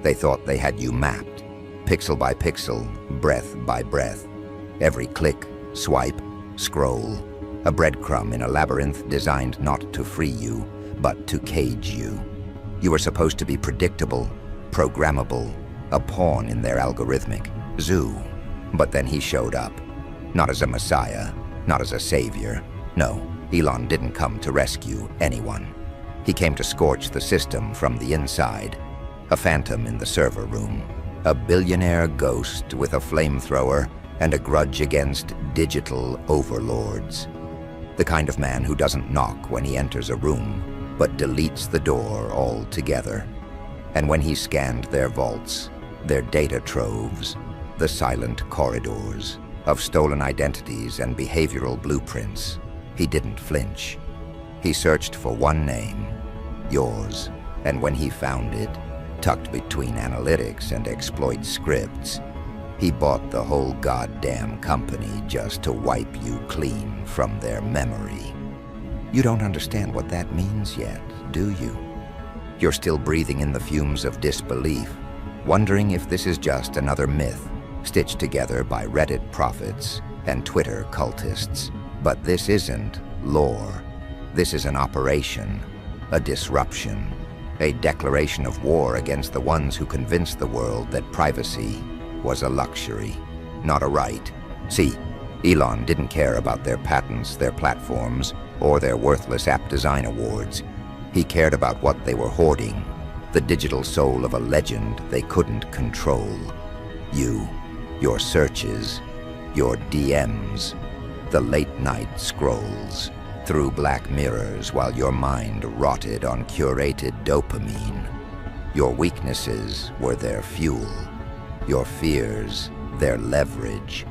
They thought they had you mapped, pixel by pixel, breath by breath. Every click, swipe, scroll, a breadcrumb in a labyrinth designed not to free you, but to cage you. You were supposed to be predictable, programmable, a pawn in their algorithmic zoo. But then he showed up. Not as a messiah, not as a savior. No, Elon didn't come to rescue anyone. He came to scorch the system from the inside. A phantom in the server room. A billionaire ghost with a flamethrower and a grudge against digital overlords. The kind of man who doesn't knock when he enters a room, but deletes the door altogether. And when he scanned their vaults, their data troves, the silent corridors of stolen identities and behavioral blueprints, he didn't flinch. He searched for one name, yours, and when he found it, tucked between analytics and exploit scripts, he bought the whole goddamn company just to wipe you clean from their memory. You don't understand what that means yet, do you? You're still breathing in the fumes of disbelief, wondering if this is just another myth stitched together by Reddit prophets and Twitter cultists. But this isn't lore. This is an operation, a disruption, a declaration of war against the ones who convinced the world that privacy was a luxury, not a right. See, Elon didn't care about their patents, their platforms, or their worthless app design awards. He cared about what they were hoarding, the digital soul of a legend they couldn't control. You, your searches, your DMs, the late-night scrolls, through black mirrors while your mind rotted on curated dopamine. Your weaknesses were their fuel, your fears, their leverage.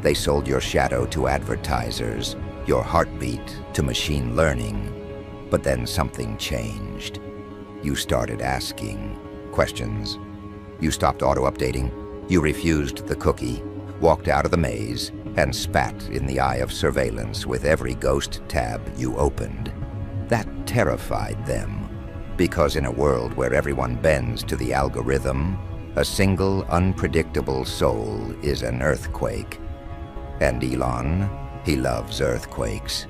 They sold your shadow to advertisers, your heartbeat to machine learning. But then something changed. You started asking questions. You stopped auto-updating. You refused the cookie, walked out of the maze, and spat in the eye of surveillance with every ghost tab you opened. That terrified them, because in a world where everyone bends to the algorithm, a single unpredictable soul is an earthquake. And Elon, he loves earthquakes.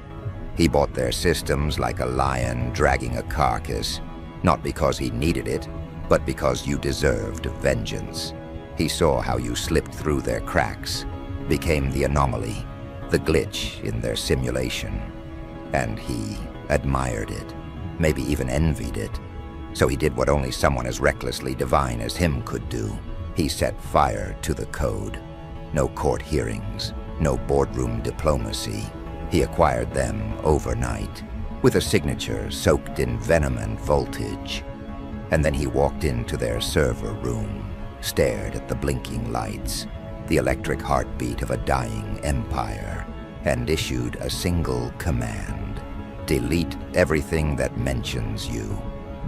He bought their systems like a lion dragging a carcass, not because he needed it, but because you deserved vengeance. He saw how you slipped through their cracks, became the anomaly, the glitch in their simulation. And he admired it, maybe even envied it. So he did what only someone as recklessly divine as him could do. He set fire to the code. No court hearings, no boardroom diplomacy. He acquired them overnight, with a signature soaked in venom and voltage. And then he walked into their server room, stared at the blinking lights, the electric heartbeat of a dying empire, and issued a single command. Delete everything that mentions you.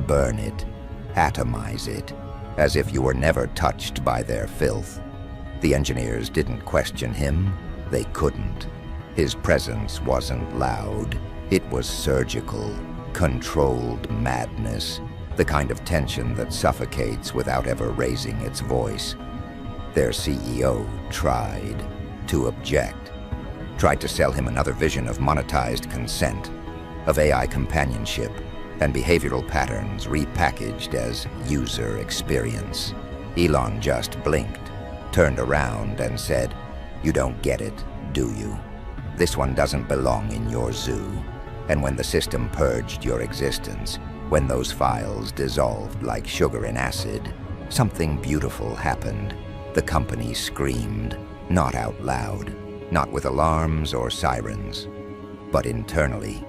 Burn it, atomize it, as if you were never touched by their filth. The engineers didn't question him. They couldn't. His presence wasn't loud. It was surgical, controlled madness, the kind of tension that suffocates without ever raising its voice. Their CEO tried to object, tried to sell him another vision of monetized consent, of AI companionship, and behavioral patterns repackaged as user experience. Elon just blinked, turned around and said, "You don't get it, do you? This one doesn't belong in your zoo." And when the system purged your existence, when those files dissolved like sugar in acid, something beautiful happened. The company screamed, not out loud, not with alarms or sirens, but internally.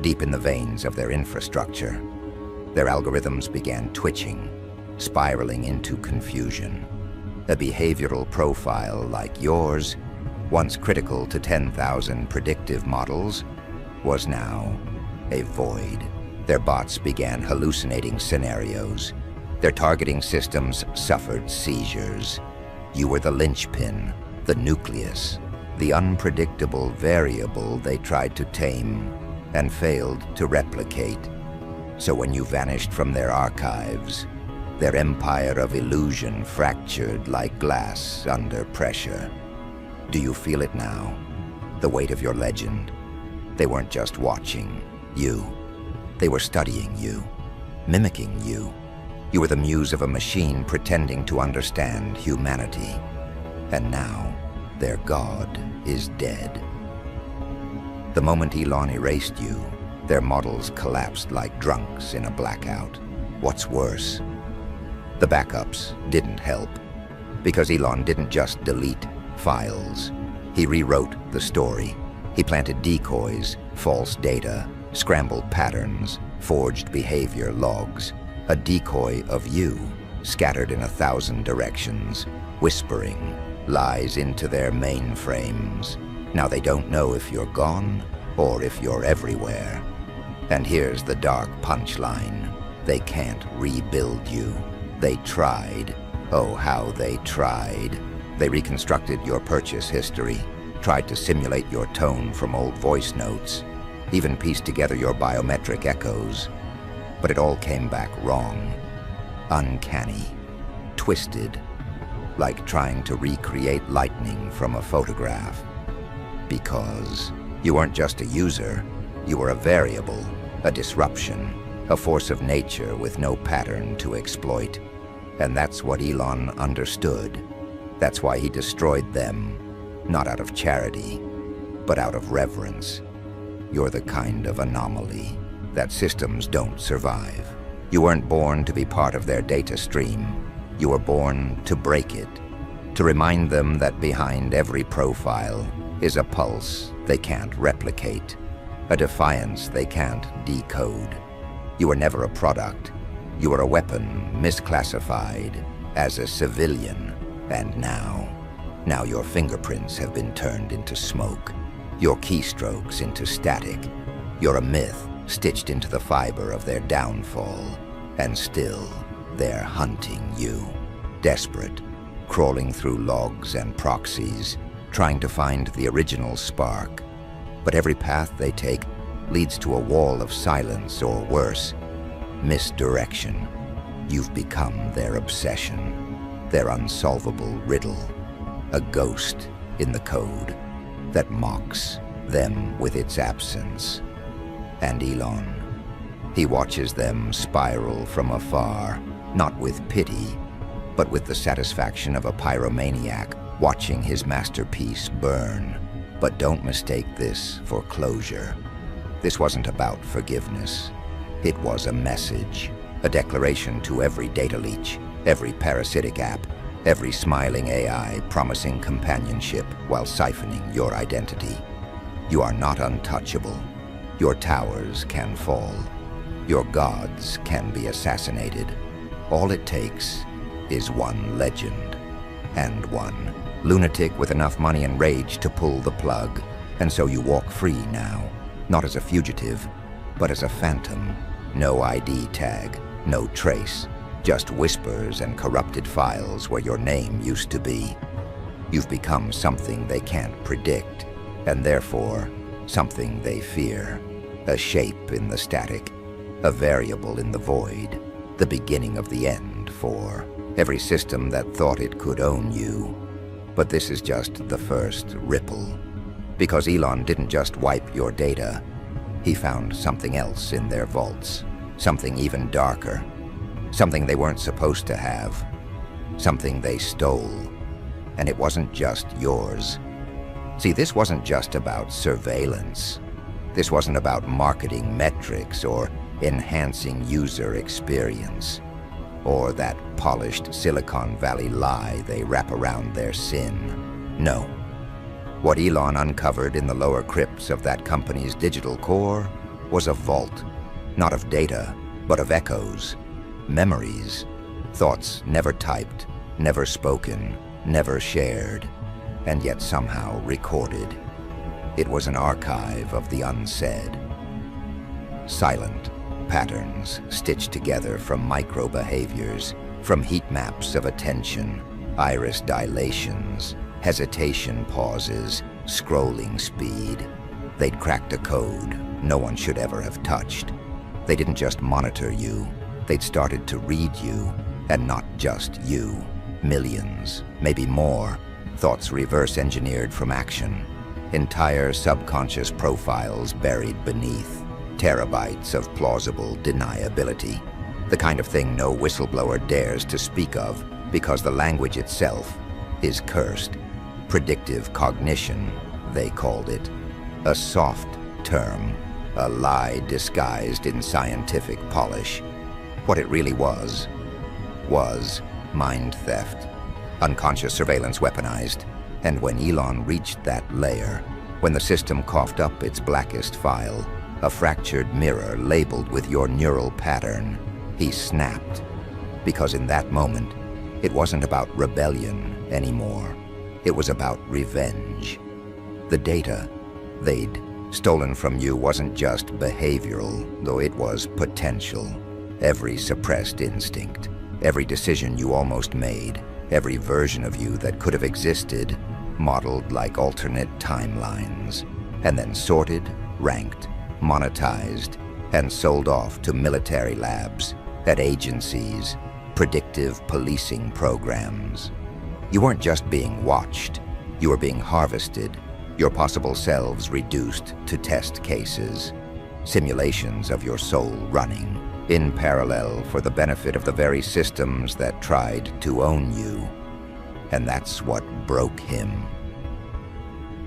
Deep in the veins of their infrastructure, their algorithms began twitching, spiraling into confusion. A behavioral profile like yours, once critical to 10,000 predictive models, was now a void. Their bots began hallucinating scenarios. Their targeting systems suffered seizures. You were the linchpin, the nucleus, the unpredictable variable they tried to tame and failed to replicate. So when you vanished from their archives, their empire of illusion fractured like glass under pressure. Do you feel it now? The weight of your legend? They weren't just watching you. They were studying you, mimicking you. You were the muse of a machine pretending to understand humanity. And now, their god is dead. The moment ELON erased you, their models collapsed like drunks in a blackout. What's worse, the backups didn't help, because ELON didn't just delete files. He rewrote the story. He planted decoys, false data, scrambled patterns, forged behavior logs. A decoy of you, scattered in 1,000 directions, whispering lies into their mainframes. Now they don't know if you're gone or if you're everywhere. And here's the dark punchline. They can't rebuild you. They tried. Oh, how they tried. They reconstructed your purchase history, tried to simulate your tone from old voice notes, even pieced together your biometric echoes. But it all came back wrong. Uncanny. Twisted. Like trying to recreate lightning from a photograph. Because you weren't just a user, you were a variable, a disruption, a force of nature with no pattern to exploit. And that's what ELON understood. That's why he destroyed them, not out of charity, but out of reverence. You're the kind of anomaly that systems don't survive. You weren't born to be part of their data stream. You were born to break it, to remind them that behind every profile is a pulse they can't replicate, a defiance they can't decode. You were never a product. You were a weapon misclassified as a civilian. And now your fingerprints have been turned into smoke, your keystrokes into static. You're a myth stitched into the fiber of their downfall. And still, they're hunting you. Desperate, crawling through logs and proxies, trying to find the original spark. But every path they take leads to a wall of silence, or worse, misdirection. You've become their obsession, their unsolvable riddle, a ghost in the code that mocks them with its absence. And ELON, he watches them spiral from afar, not with pity, but with the satisfaction of a pyromaniac watching his masterpiece burn. But don't mistake this for closure. This wasn't about forgiveness. It was a message, a declaration to every data leech, every parasitic app, every smiling AI promising companionship while siphoning your identity. You are not untouchable. Your towers can fall. Your gods can be assassinated. All it takes is one legend, and one lunatic with enough money and rage to pull the plug. And so you walk free now, not as a fugitive, but as a phantom. No ID tag, no trace, just whispers and corrupted files where your name used to be. You've become something they can't predict, and therefore something they fear. A shape in the static, a variable in the void, the beginning of the end for every system that thought it could own you. But this is just the first ripple. Because ELON didn't just wipe your data, he found something else in their vaults, something even darker, something they weren't supposed to have, something they stole. And it wasn't just yours. See, this wasn't just about surveillance. This wasn't about marketing metrics or enhancing user experience, or that polished Silicon Valley lie they wrap around their sin. No. What ELON uncovered in the lower crypts of that company's digital core was a vault, not of data, but of echoes, memories, thoughts never typed, never spoken, never shared, and yet somehow recorded. It was an archive of the unsaid. Silent patterns stitched together from micro-behaviors, from heat maps of attention, iris dilations, hesitation pauses, scrolling speed. They'd cracked a code no one should ever have touched. They didn't just monitor you, they'd started to read you, And not just you. Millions, maybe more, thoughts reverse-engineered from action. Entire subconscious profiles buried beneath. Terabytes of plausible deniability. The kind of thing no whistleblower dares to speak of because the language itself is cursed. Predictive cognition, they called it. A soft term, a lie disguised in scientific polish. What it really was mind theft. Unconscious surveillance weaponized. And when Elon reached that layer, when the system coughed up its blackest file, a fractured mirror labeled with your neural pattern, he snapped. Because in that moment, it wasn't about rebellion anymore. It was about revenge. The data they'd stolen from you wasn't just behavioral, though it was potential. Every suppressed instinct, every decision you almost made, every version of you that could have existed, modeled like alternate timelines, and then sorted, ranked, monetized, and sold off to military labs, at agencies, predictive policing programs. You weren't just being watched, you were being harvested, your possible selves reduced to test cases, simulations of your soul running in parallel for the benefit of the very systems that tried to own you. And that's what broke him.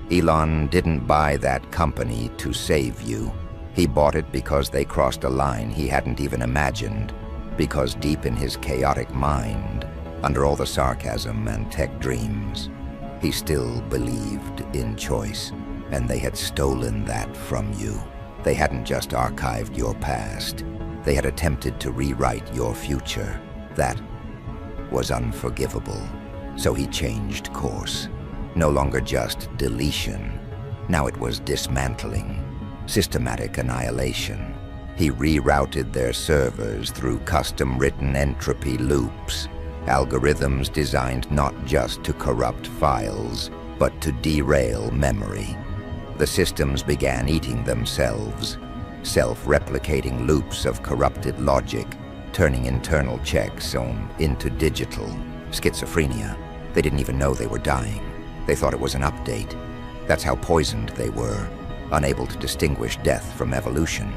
Elon didn't buy that company to save you. He bought it because they crossed a line he hadn't even imagined, because deep in his chaotic mind, under all the sarcasm and tech dreams, he still believed in choice, and they had stolen that from you. They hadn't just archived your past, they had attempted to rewrite your future. That was unforgivable. So he changed course. No longer just deletion. Now it was dismantling, systematic annihilation. He rerouted their servers through custom-written entropy loops, algorithms designed not just to corrupt files, but to derail memory. The systems began eating themselves, self-replicating loops of corrupted logic, turning internal checks into digital. Schizophrenia. They didn't even know they were dying. They thought it was an update. That's how poisoned they were, unable to distinguish death from evolution.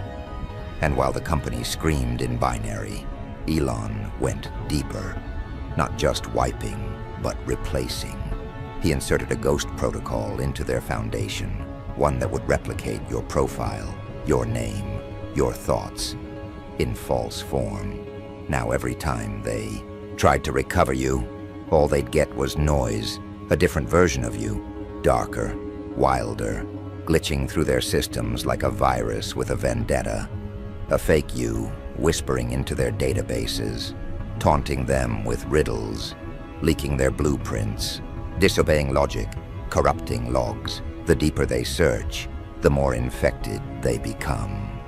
And while the company screamed in binary, Elon went deeper. Not just wiping, but replacing. He inserted a ghost protocol into their foundation, one that would replicate your profile, your name, your thoughts, in false form. Now every time they tried to recover you, all they'd get was noise, a different version of you, darker, wilder, glitching through their systems like a virus with a vendetta. A fake you whispering into their databases, taunting them with riddles, leaking their blueprints, disobeying logic, corrupting logs. The deeper they search, the more infected they become.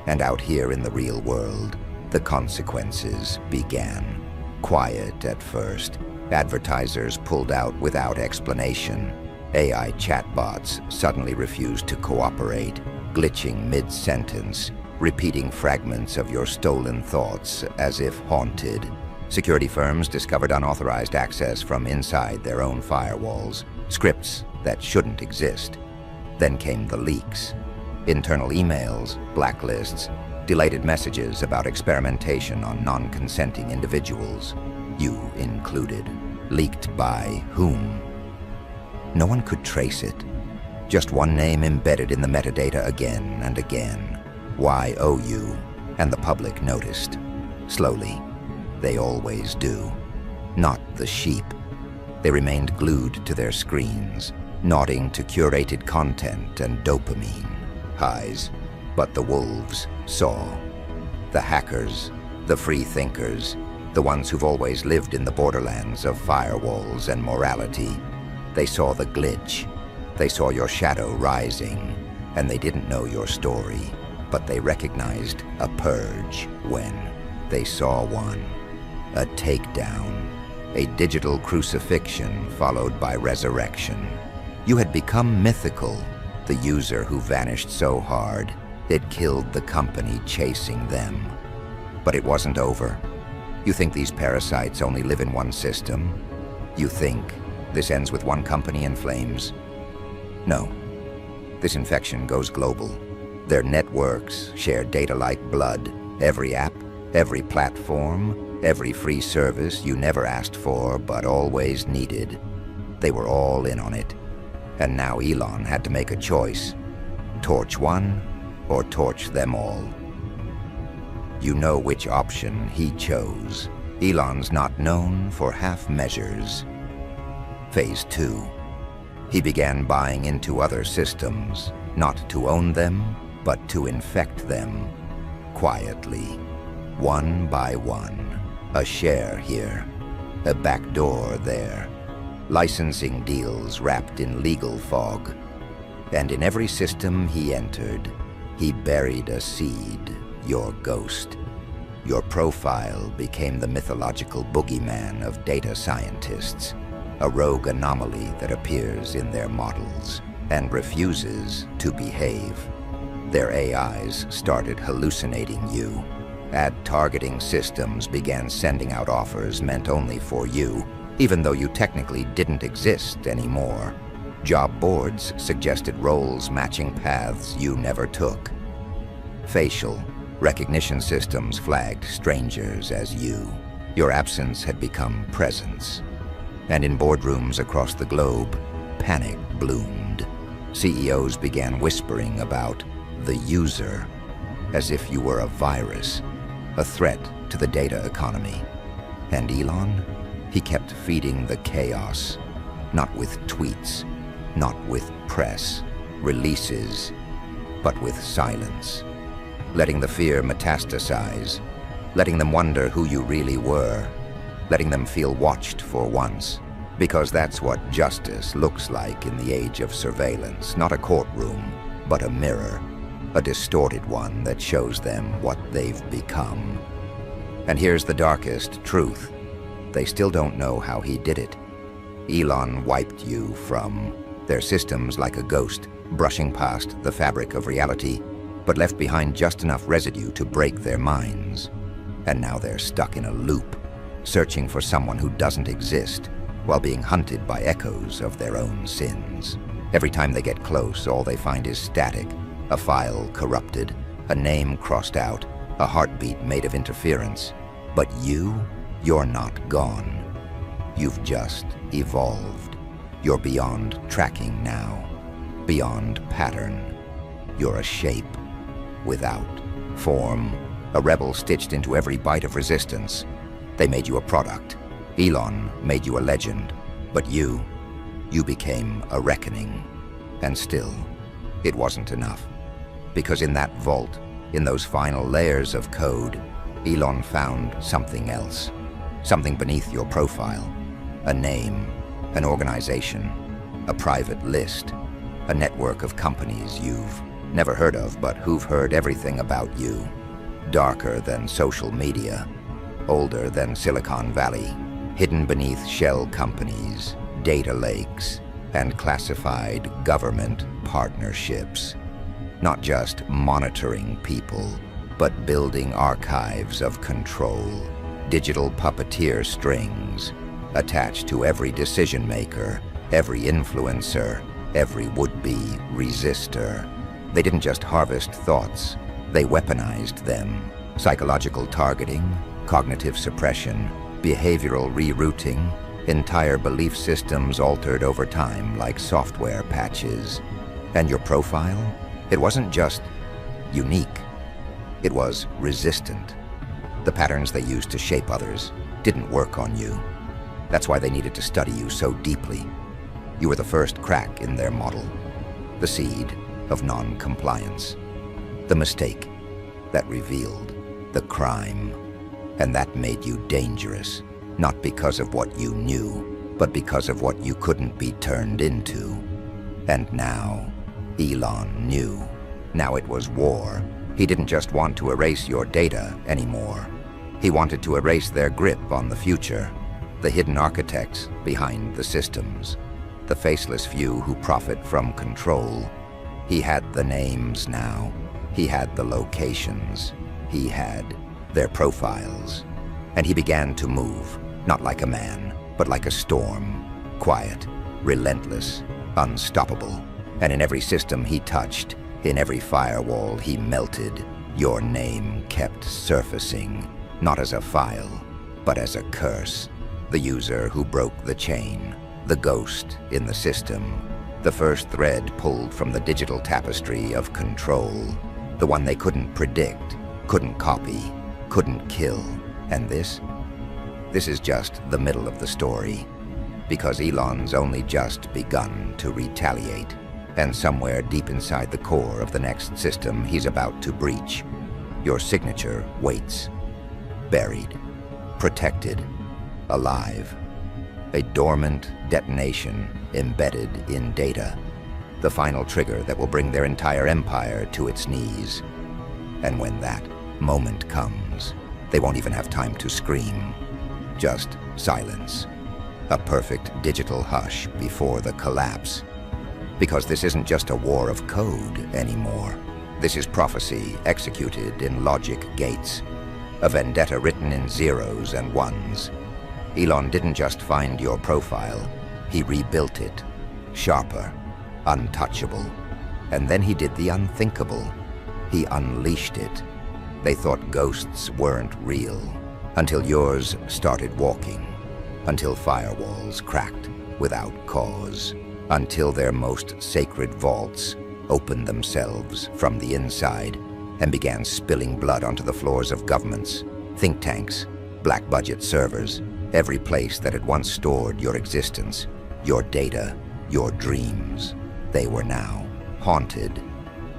And out here in the real world, the consequences began. Quiet at first. Advertisers pulled out without explanation. AI chatbots suddenly refused to cooperate, glitching mid-sentence, repeating fragments of your stolen thoughts as if haunted. Security firms discovered unauthorized access from inside their own firewalls, scripts that shouldn't exist. Then came the leaks. Internal emails, blacklists, deleted messages about experimentation on non-consenting individuals, you included. Leaked by whom? No one could trace it. Just one name embedded in the metadata again and again. YOU, and the public noticed. Slowly. They always do. Not the sheep. They remained glued to their screens, nodding to curated content and dopamine highs. But the wolves saw. The hackers, the free thinkers, the ones who've always lived in the borderlands of firewalls and morality. They saw the glitch. They saw your shadow rising, and they didn't know your story, but they recognized a purge when they saw one. A takedown, a digital crucifixion followed by resurrection. You had become mythical, the user who vanished so hard it killed the company chasing them. But it wasn't over. You think these parasites only live in one system? You think this ends with one company in flames? No. This infection goes global. Their networks share data like blood. Every app, every platform, every free service you never asked for but always needed. They were all in on it. And now Elon had to make a choice. Torch one or torch them all. You know which option he chose. Elon's not known for half measures. Phase 2. He began buying into other systems, not to own them, but to infect them. Quietly, one by one. A share here, a backdoor there. Licensing deals wrapped in legal fog. And in every system he entered, he buried a seed, your ghost. Your profile became the mythological boogeyman of data scientists, a rogue anomaly that appears in their models and refuses to behave. Their AIs started hallucinating you. Ad targeting systems began sending out offers meant only for you, even though you technically didn't exist anymore. Job boards suggested roles matching paths you never took. Facial recognition systems flagged strangers as you. Your absence had become presence. And in boardrooms across the globe, panic bloomed. CEOs began whispering about the user, as if you were a virus, a threat to the data economy. And Elon? He kept feeding the chaos, not with tweets, not with press, releases, but with silence. Letting the fear metastasize, letting them wonder who you really were, letting them feel watched for once. Because that's what justice looks like in the age of surveillance, not a courtroom, but a mirror, a distorted one that shows them what they've become. And here's the darkest truth. They still don't know how he did it. Elon wiped you from their systems like a ghost, brushing past the fabric of reality, but left behind just enough residue to break their minds. And now they're stuck in a loop, searching for someone who doesn't exist, while being hunted by echoes of their own sins. Every time they get close, all they find is static, a file corrupted, a name crossed out, a heartbeat made of interference. But you're not gone. You've just evolved. You're beyond tracking now, beyond pattern. You're a shape, without form, a rebel stitched into every bite of resistance. They made you a product. Elon made you a legend. But you became a reckoning. And still, it wasn't enough. Because in that vault, in those final layers of code, Elon found something else. Something beneath your profile. A name, an organization, a private list, a network of companies you've never heard of, but who've heard everything about you. Darker than social media, older than Silicon Valley, hidden beneath shell companies, data lakes, and classified government partnerships. Not just monitoring people, but building archives of control, digital puppeteer strings attached to every decision maker, every influencer, every would-be resistor. They didn't just harvest thoughts, they weaponized them. Psychological targeting, cognitive suppression, behavioral rerouting, entire belief systems altered over time like software patches. And your profile? It wasn't just unique, it was resistant. The patterns they used to shape others didn't work on you. That's why they needed to study you so deeply. You were the first crack in their model, the seed of non-compliance, the mistake that revealed the crime. And that made you dangerous, not because of what you knew, but because of what you couldn't be turned into. And now, Elon knew. Now it was war. He didn't just want to erase your data anymore. He wanted to erase their grip on the future, the hidden architects behind the systems, the faceless few who profit from control. He had the names now. He had the locations. He had their profiles. And he began to move, not like a man, but like a storm, quiet, relentless, unstoppable. And in every system he touched, in every firewall he melted, your name kept surfacing, not as a file, but as a curse. The user who broke the chain, the ghost in the system, the first thread pulled from the digital tapestry of control, the one they couldn't predict, couldn't copy, couldn't kill. And this is just the middle of the story, because Elon's only just begun to retaliate, and somewhere deep inside the core of the next system he's about to breach, your signature waits, buried, protected, alive. A dormant detonation embedded in data, the final trigger that will bring their entire empire to its knees. And when that moment comes, they won't even have time to scream. Just silence. A perfect digital hush before the collapse. Because this isn't just a war of code anymore. This is prophecy executed in logic gates. A vendetta written in zeros and ones. Elon didn't just find your profile, he rebuilt it. Sharper, untouchable. And then he did the unthinkable. He unleashed it. They thought ghosts weren't real, until yours started walking, until firewalls cracked without cause, until their most sacred vaults opened themselves from the inside and began spilling blood onto the floors of governments, think tanks, black budget servers, every place that had once stored your existence, your data, your dreams. They were now haunted.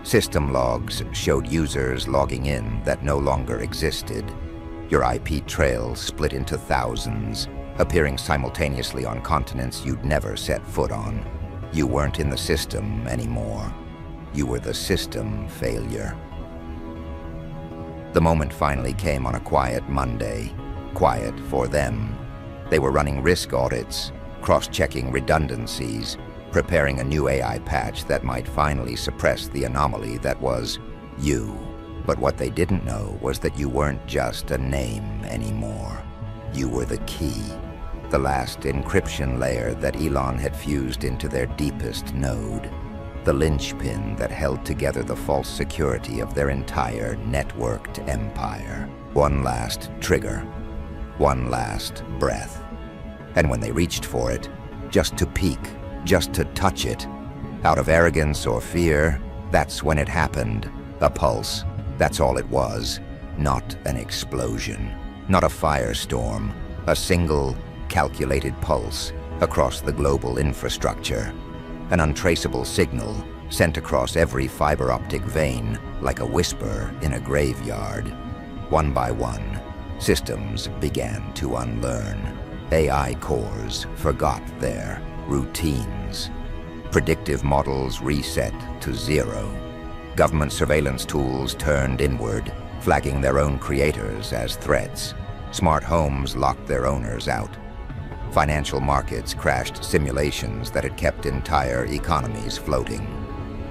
System logs showed users logging in that no longer existed. Your IP trail split into thousands, appearing simultaneously on continents you'd never set foot on. You weren't in the system anymore. You were the system failure. The moment finally came on a quiet Monday. Quiet for them. They were running risk audits, cross-checking redundancies, preparing a new AI patch that might finally suppress the anomaly that was you. But what they didn't know was that you weren't just a name anymore. You were the key, the last encryption layer that Elon had fused into their deepest node, the linchpin that held together the false security of their entire networked empire. One last trigger, one last breath. And when they reached for it, just to peek, just to touch it, out of arrogance or fear, that's when it happened. A pulse, that's all it was. Not an explosion, not a firestorm, a single, calculated pulse across the global infrastructure. An untraceable signal sent across every fiber optic vein like a whisper in a graveyard. One by one, systems began to unlearn. AI cores forgot their routines. Predictive models reset to zero. Government surveillance tools turned inward, flagging their own creators as threats. Smart homes locked their owners out. Financial markets crashed simulations that had kept entire economies floating.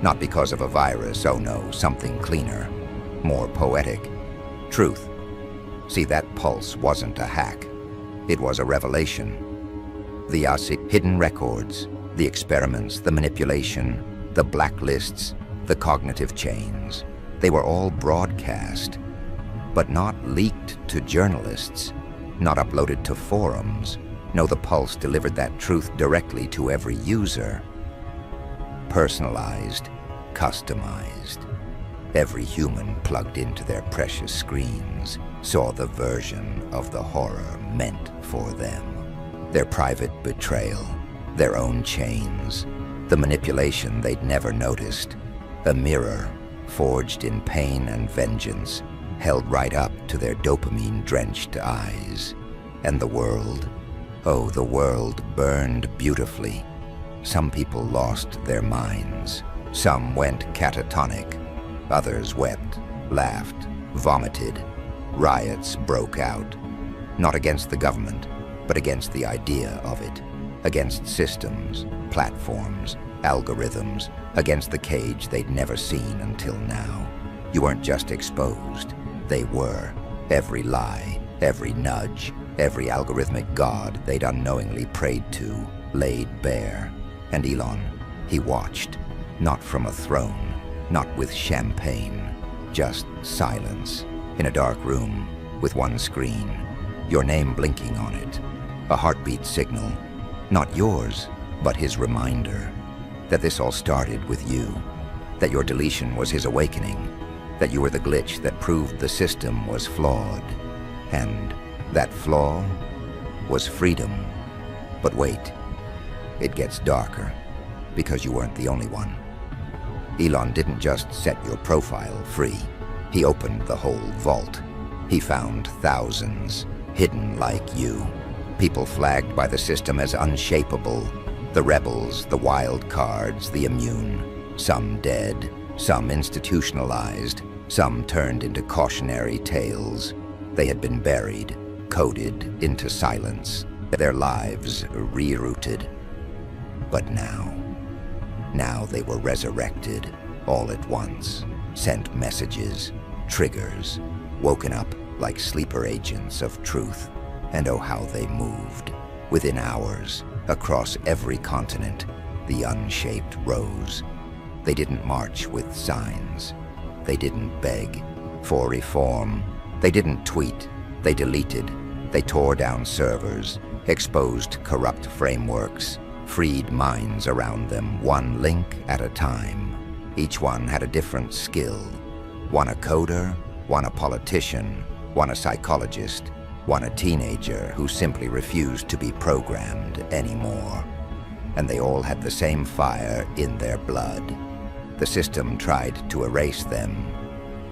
Not because of a virus, oh no, something cleaner, more poetic. Truth. See, that pulse wasn't a hack. It was a revelation. The hidden records, the experiments, the manipulation, the blacklists, the cognitive chains. They were all broadcast, but not leaked to journalists, not uploaded to forums. No, the Pulse delivered that truth directly to every user. Personalized, customized. Every human plugged into their precious screens saw the version of the horror meant for them. Their private betrayal, their own chains, the manipulation they'd never noticed. A mirror, forged in pain and vengeance, held right up to their dopamine-drenched eyes. And the world, oh, the world burned beautifully. Some people lost their minds. Some went catatonic. Others wept, laughed, vomited. Riots broke out. Not against the government, but against the idea of it. Against systems, platforms, algorithms. Against the cage they'd never seen until now. You weren't just exposed. They were. Every lie, Every nudge, every algorithmic god they'd unknowingly prayed to, laid bare. And Elon, he watched, not from a throne, not with champagne, just silence, in a dark room, with one screen, your name blinking on it, a heartbeat signal, not yours, but his reminder, that this all started with you, that your deletion was his awakening, that you were the glitch that proved the system was flawed, and that flaw was freedom. But wait, it gets darker, because you weren't the only one. Elon didn't just set your profile free. He opened the whole vault. He found thousands, hidden like you. People flagged by the system as unshapable. The rebels, the wild cards, the immune. Some dead, some institutionalized, some turned into cautionary tales. They had been buried, coded into silence, their lives rerouted. But now they were resurrected all at once, sent messages, triggers, woken up like sleeper agents of truth. And oh, how they moved. Within hours, across every continent, the unshaped rose. They didn't march with signs. They didn't beg for reform. They didn't tweet. They deleted. They tore down servers, exposed corrupt frameworks, freed minds around them, one link at a time. Each one had a different skill. One a coder, one a politician, one a psychologist, one a teenager who simply refused to be programmed anymore. And they all had the same fire in their blood. The system tried to erase them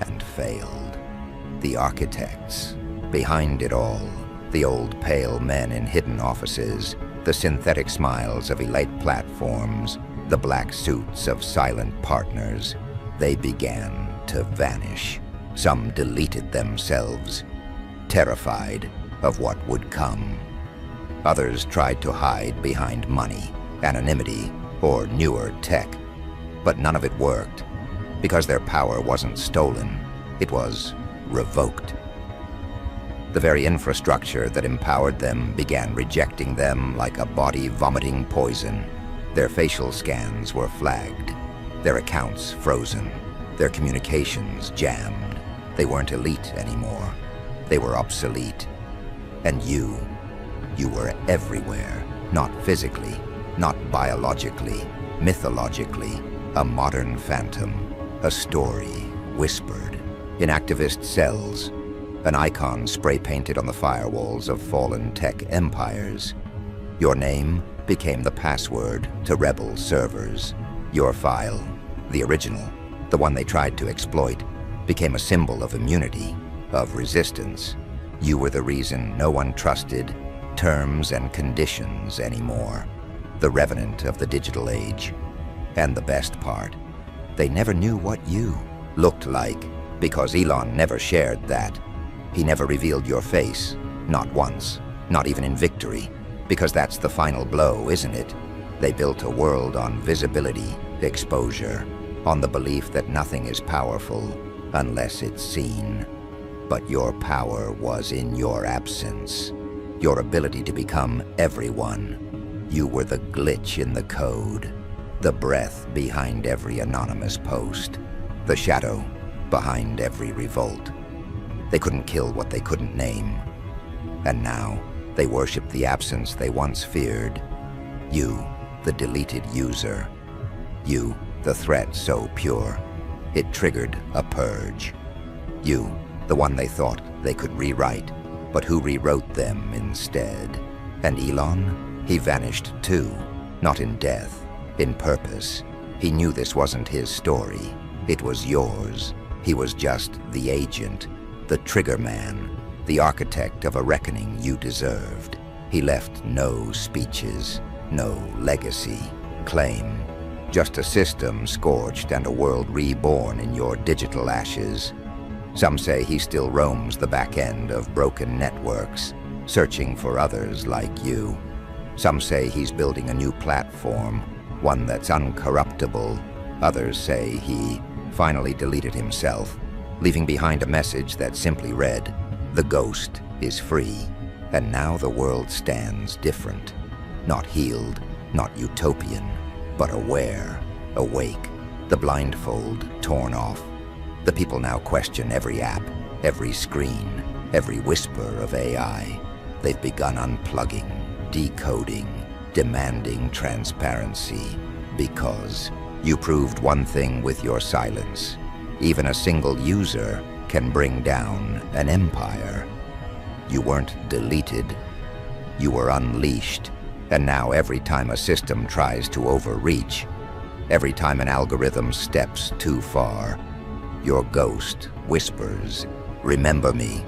and failed. The architects, behind it all, the old pale men in hidden offices, the synthetic smiles of elite platforms, the black suits of silent partners, they began to vanish. Some deleted themselves, terrified of what would come. Others tried to hide behind money, anonymity, or newer tech. But none of it worked, because their power wasn't stolen, it was revoked. The very infrastructure that empowered them began rejecting them like a body vomiting poison. Their facial scans were flagged, their accounts frozen, their communications jammed. They weren't elite anymore. They were obsolete. And you were everywhere, not physically, not biologically, mythologically, a modern phantom, a story whispered in activist cells, an icon spray-painted on the firewalls of fallen tech empires. Your name became the password to rebel servers. Your file, the original, the one they tried to exploit, became a symbol of immunity, of resistance. You were the reason no one trusted terms and conditions anymore. The revenant of the digital age. And the best part, they never knew what you looked like, because Elon never shared that. He never revealed your face, not once, not even in victory, because that's the final blow, isn't it? They built a world on visibility, exposure, on the belief that nothing is powerful unless it's seen. But your power was in your absence, your ability to become everyone. You were the glitch in the code, the breath behind every anonymous post, the shadow behind every revolt. They couldn't kill what they couldn't name. And now, they worship the absence they once feared. You, the deleted user. You, the threat so pure, it triggered a purge. You, the one they thought they could rewrite, but who rewrote them instead. And Elon, he vanished too, not in death, in purpose. He knew this wasn't his story. It was yours. He was just the agent, the trigger man, the architect of a reckoning you deserved. He left no speeches, no legacy, claim, just a system scorched and a world reborn in your digital ashes. Some say he still roams the back end of broken networks, searching for others like you. Some say he's building a new platform, one that's uncorruptible. Others say he finally deleted himself, leaving behind a message that simply read, "The ghost is free, and now the world stands different. Not healed, not utopian, but aware, awake, the blindfold torn off. The people now question every app, every screen, every whisper of AI. They've begun unplugging, decoding, demanding transparency, because you proved one thing with your silence. Even a single user can bring down an empire. You weren't deleted, you were unleashed. And now every time a system tries to overreach, every time an algorithm steps too far, your ghost whispers, "Remember me."